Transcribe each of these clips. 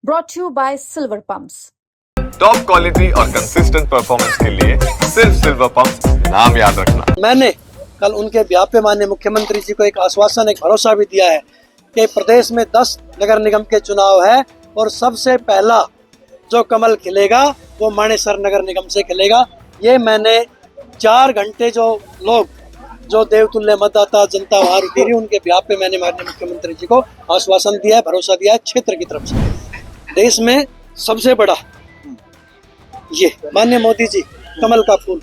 brought to you by Silver Pumps. Top quality और consistent performance के लिए सिर्फ सिल्वर पंप्स नाम याद रखना। मैंने कल उनके ब्याह पे माननीय मुख्यमंत्री जी को एक आश्वासन, एक भरोसा भी दिया है कि प्रदेश में 10 नगर निगम के चुनाव है और सबसे पहला जो कमल खिलेगा वो मानेसर नगर निगम से खिलेगा। ये मैंने 4 घंटे जो देवतुल्य मतदाता जनता वहां रुकी रही, उनके ब्याह पे मैंने माननीय मुख्यमंत्री जी को आश्वासन दिया है, भरोसा दिया है क्षेत्र की तरफ से। देश में सबसे बड़ा ये माननीय मोदी जी कमल का फूल,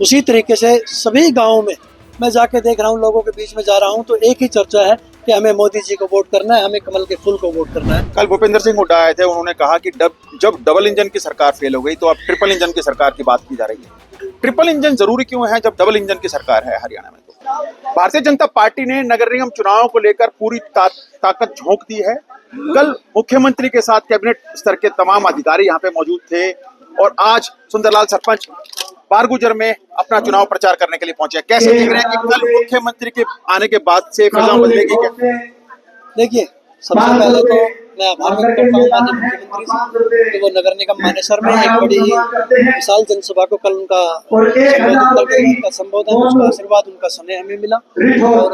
उसी तरीके से सभी गांवों में मैं जाके देख रहा हूँ, लोगों के बीच में जा रहा हूँ, तो एक ही चर्चा है कि हमें मोदी जी को वोट करना है, हमें कमल के फूल को वोट करना है। कल भूपेंद्र सिंह हुड्डा आए थे, उन्होंने कहा कि जब डबल इंजन की सरकार फेल हो गई तो अब ट्रिपल इंजन की सरकार की बात की जा रही है। ट्रिपल इंजन जरूरी क्यों है जब डबल इंजन की सरकार है हरियाणा में? तो भारतीय जनता पार्टी ने नगर निगम चुनाव को लेकर पूरी ताकत झोंक दी है। कल मुख्यमंत्री के साथ कैबिनेट स्तर के तमाम अधिकारी यहाँ पे मौजूद थे और आज सुंदरलाल सरपंच बारगुजर में अपना चुनाव प्रचार करने के लिए पहुंचे। कैसे देख रहे हैं कि कल मुख्यमंत्री के आने के बाद से फिजा बदलेगी क्या? देखिए, सबसे पहले तो मैं आभार व्यक्त करता हूँ माननीय मुख्यमंत्री से कि वो नगर निगम मानेसर में एक बड़ी विशाल जनसभा को कल उनका संबोधन, उसका आशीर्वाद, उनका स्नेह हमें मिला और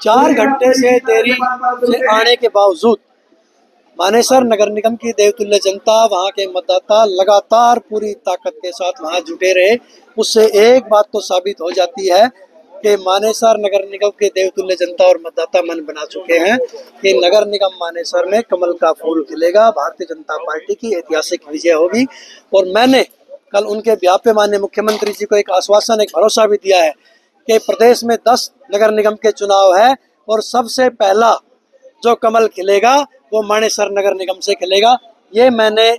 4 घंटे से देरी से आने के बावजूद मानेसर नगर निगम की देवतुल्य जनता, वहाँ के मतदाता लगातार पूरी ताकत के साथ वहाँ जुटे रहे। उससे एक बात तो साबित हो जाती है कि मानेसर नगर निगम के देवतुल्य जनता और मतदाता मन बना चुके हैं कि नगर निगम मानेसर में कमल का फूल खिलेगा, भारतीय जनता पार्टी की ऐतिहासिक विजय होगी। और मैंने कल उनके ब्याह पे माननीय मुख्यमंत्री जी को एक आश्वासन, एक भरोसा भी दिया है कि प्रदेश में 10 नगर निगम के चुनाव है और सबसे पहला जो कमल खिलेगा वो मानेसर नगर निगम से खिलेगा। ये मैंने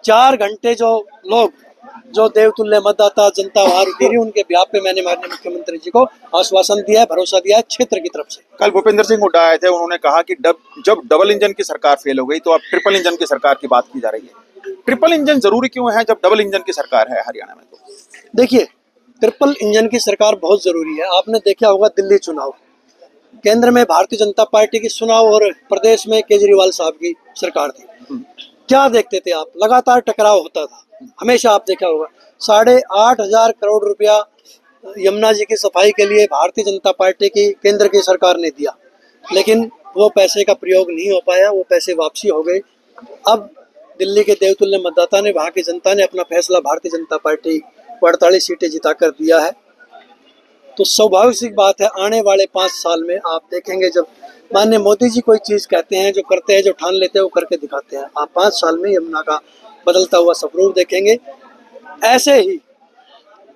4 घंटे जो देवतुल्य मतदाता जनता वहां रुकी रही, उनके ब्याह पे मैंने माननीय मुख्यमंत्री जी को आश्वासन दिया है, भरोसा दिया है क्षेत्र की तरफ से। कल भूपेंद्र सिंह हुड्डा आए थे, उन्होंने कहा कि जब डबल इंजन की सरकार फेल हो गई तो अब ट्रिपल इंजन की सरकार की बात की जा रही है। ट्रिपल इंजन जरूरी क्यों है जब डबल इंजन की सरकार है हरियाणा में? तो देखिए, ट्रिपल इंजन की सरकार बहुत जरूरी है। आपने देखा होगा दिल्ली चुनाव, केंद्र में भारतीय जनता पार्टी की चुनाव और प्रदेश में केजरीवाल साहब की सरकार थी। क्या देखते थे आप? लगातार टकराव होता था हमेशा। आप देखा होगा 8,500 करोड़ रुपया यमुना जी की सफाई के लिए भारतीय जनता पार्टी की केंद्र की सरकार ने दिया, लेकिन वो पैसे का प्रयोग नहीं हो पाया, वो पैसे वापसी हो गए। अब दिल्ली के देवतुल्य मतदाता ने, वहाँ की जनता ने अपना फैसला भारतीय जनता पार्टी को 48 सीटें जिताकर दिया है। तो स्वाभाविक सी बात है, आने वाले 5 साल में आप देखेंगे जब माननीय मोदी जी कोई चीज़ कहते हैं, जो करते हैं, जो ठान लेते हैं, वो करके दिखाते हैं। आप 5 साल में यमुना का बदलता हुआ स्वरूप देखेंगे। ऐसे ही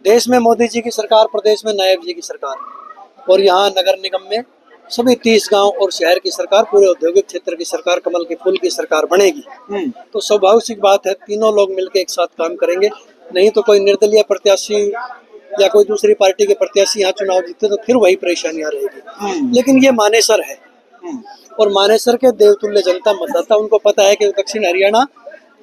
देश में मोदी जी की सरकार, प्रदेश में नायब जी की सरकार और यहाँ नगर निगम में सभी 30 गांव और शहर की सरकार, पूरे औद्योगिक क्षेत्र की सरकार, कमल के फूल की सरकार बनेगी। तो स्वाभाविक सी बात है, तीनों लोग मिलकर एक साथ काम करेंगे। नहीं तो कोई निर्दलीय प्रत्याशी या कोई दूसरी पार्टी के प्रत्याशी यहाँ चुनाव जीते तो फिर वही परेशानियां रहेगी। लेकिन ये मानेसर है और मानेसर के देवतुल्य जनता मतदाता, उनको पता है कि दक्षिण हरियाणा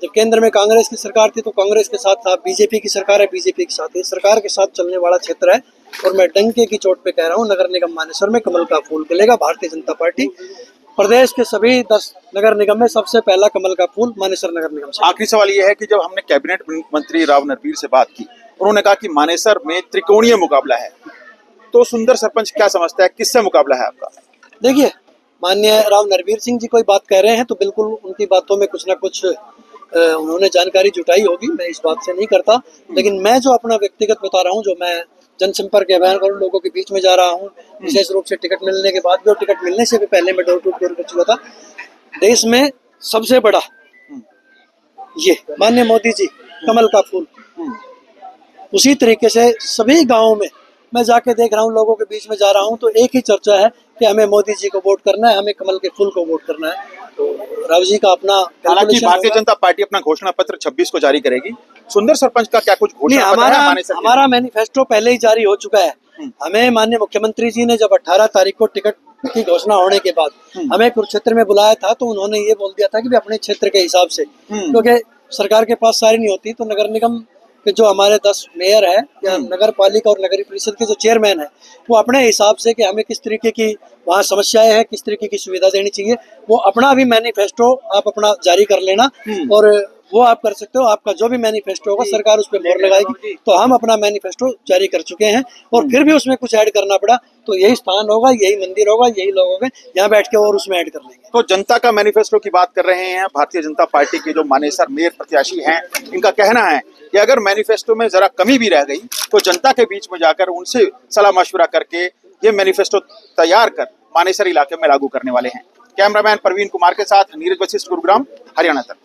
जब केंद्र में कांग्रेस की सरकार थी तो कांग्रेस के साथ था, बीजेपी की सरकार है, बीजेपी के साथ है, सरकार के साथ चलने वाला क्षेत्र है। और मैं डंके की चोट पे कह रहा हूँ, नगर निगम मानेसर में कमल का फूल खिलेगा। भारतीय जनता पार्टी प्रदेश के सभी 10 नगर निगम में सबसे पहला कमल का फूल मानेसर नगर निगम से। आखिरी सवाल ये है कि जब हमने कैबिनेट मंत्री राव नरवीर से बात की, उन्होंने कहा कि मानेसर में त्रिकोणीय मुकाबला है, तो सुंदर सरपंच क्या समझता है, किससे मुकाबला है आपका? देखिए, माननीय राव नरवीर सिंह जी कोई बात कह रहे हैं तो बिल्कुल उनकी बातों में कुछ ना कुछ उन्होंने जानकारी जुटाई होगी, मैं इस बात से नहीं करता। लेकिन मैं जो अपना व्यक्तिगत बता रहा हूँ, जो मैं जनसंपर्क अभियान करूँ, लोगों के बीच में जा रहा हूँ, विशेष रूप से टिकट मिलने के बाद भी और टिकट मिलने से भी पहले मैं डोर टू डोर कर चुका था। देश में सबसे बड़ा ये माननीय मोदी जी कमल का फूल, उसी तरीके से सभी गांवों में मैं जाके देख रहा हूँ, लोगों के बीच में जा रहा हूँ, तो एक ही चर्चा है कि हमें मोदी जी को वोट करना है, हमें कमल के फूल को वोट करना है। तो राव जी का अपना, हालांकि भारतीय जनता पार्टी अपना घोषणा पत्र 26 को जारी करेगी। सुंदर सरपंच का क्या कुछ घोषणा पत्र है? हमारा मैनिफेस्टो पहले ही जारी हो चुका है। हमें माननीय मुख्यमंत्री जी ने जब 18 तारीख को टिकट की घोषणा होने के बाद हमें कुरुक्षेत्र में बुलाया था, तो उन्होंने ये बोल दिया था कि अपने क्षेत्र के हिसाब से, क्योंकि सरकार के पास सारी नहीं होती, तो नगर निगम कि जो हमारे 10 मेयर है या नगर पालिका और नगरीय परिषद के जो चेयरमैन है, वो अपने हिसाब से कि हमें किस तरीके की वहाँ समस्याएं हैं, किस तरीके की सुविधा देनी चाहिए, वो अपना भी मैनिफेस्टो आप अपना जारी कर लेना और वो आप कर सकते हो। आपका जो भी मैनिफेस्टो होगा सरकार उस पर मोहर लगाएगी। तो हम अपना मैनिफेस्टो जारी कर चुके हैं और फिर भी उसमें कुछ ऐड करना पड़ा तो यही स्थान होगा, यही मंदिर होगा, यही लोग होंगे, यहाँ बैठ के और उसमें ऐड कर लेंगे। तो जनता का मैनिफेस्टो की बात कर रहे हैं भारतीय जनता पार्टी के जो मानेसर मेयर प्रत्याशी हैं, इनका कहना है कि अगर मैनिफेस्टो में जरा कमी भी रह गई तो जनता के बीच में जाकर उनसे सलाह मशवरा करके ये मैनिफेस्टो तैयार कर मानेसर इलाके में लागू करने वाले हैं। कैमरामैन प्रवीण कुमार के साथ नीरज वशिष्ठ, गुरुग्राम, हरियाणा तक।